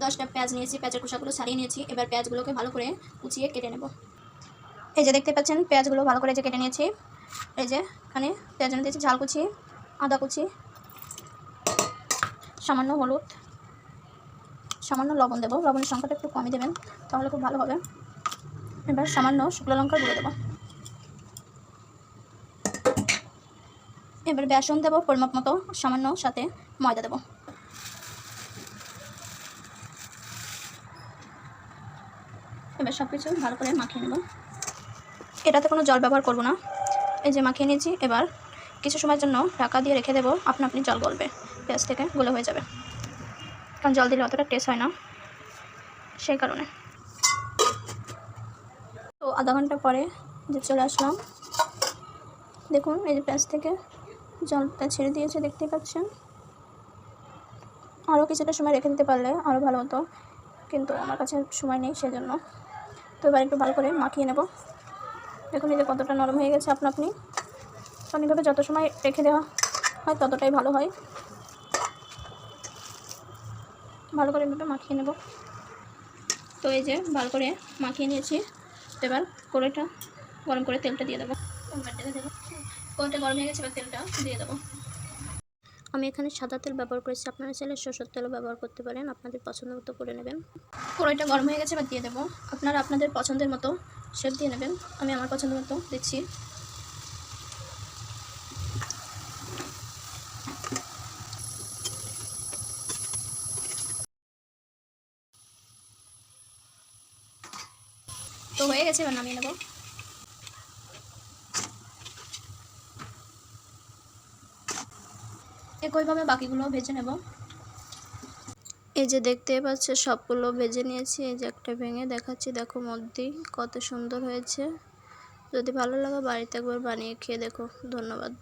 10টা পেঁয়াজ নিয়েছি, পেঁয়াজের খোসাগুলো ছাড়িয়ে নিয়েছি। এবার পেঁয়াজগুলোকে ভালো করে কুচিয়ে কেটে নেব। এই যে দেখতে পাচ্ছেন পেঁয়াজগুলো ভালো করে যে কেটে নিয়েছি। এই যে এখানে পেঁয়াজ দিয়েছি, ঝাল কুচি, আদা কুচি, সামান্য হলুদ, সামান্য লবণ দেবো। লবণের সংখ্যাটা একটু কমই দেবেন, তাহলে খুব ভালো হবে। এবার সামান্য শুকনো লঙ্কার গুঁড়ো দেবো। এবার বেসন দেবো পরিমাপ মতো, সামান্য সাথে ময়দা দেবো। এবার সব কিছু ভালো করে মাখিয়ে নেব। এটাতে কোনো জল ব্যবহার করব না। এই যে মাখিয়ে নিয়েছি। এবার কিছু সময়ের জন্য ঢাকা দিয়ে রেখে দেবো। আপনা আপনি জল গলবে, পেঁয়াজ থেকে গুলো হয়ে যাবে, কারণ জল দিলে অতটা টেস্ট হয় না, সেই কারণে। তো আধা ঘন্টা পরে যে চলে আসলাম, দেখুন এই যে পেঁয়াজ থেকে জলটা ছেড়ে দিয়েছে, দেখতেই পাচ্ছেন। আরও কিছুটা সময় রেখে দিতে পারলে আরও ভালো হতো, কিন্তু আমার কাছে সময় নেই, সেজন্য। তো এবার একটু ভালো করে মাখিয়ে নেব। দেখুন এই যে কতটা নরম হয়ে গেছে আপনা আপনি। কারণ এইভাবে যত সময় রেখে দেওয়া হয় ততটাই ভালো হয়। ভালো করে এভাবে মাখিয়ে নেব। তো এই যে ভালো করে মাখিয়ে নিয়েছি। তো এবার কড়াইটা গরম করে তেলটা দিয়ে দেবো। কড়াইটা গরম হয়ে গেছে, এবার তেলটা দিয়ে দেবো। আমি এখানে সাদা তেল ব্যবহার করেছি, আপনারা চাইলে সরষের তেলও ব্যবহার করতে পারেন, আপনাদের পছন্দ মতো করে নেবেন। কড়াইটা গরম হয়ে গেছে, এবার দিয়ে দেবো। আপনারা আপনাদের পছন্দের মতো শেপ দিয়ে নেবেন, আমি আমার পছন্দ মতো দিচ্ছি। তো হয়ে গেছে, এবার নামিয়ে নেব। একইভাবে বাকিগুলো ভেজে নেব। এই যে দেখতে পাচ্ছ সবগুলো ভেজে নিয়েছি। এই যে একটা ভেঙে দেখাচ্ছি, দেখো মধ্যেই কত সুন্দর হয়েছে। যদি ভালো লাগে বাড়িতে একবার বানিয়ে খেয়ে দেখো। ধন্যবাদ।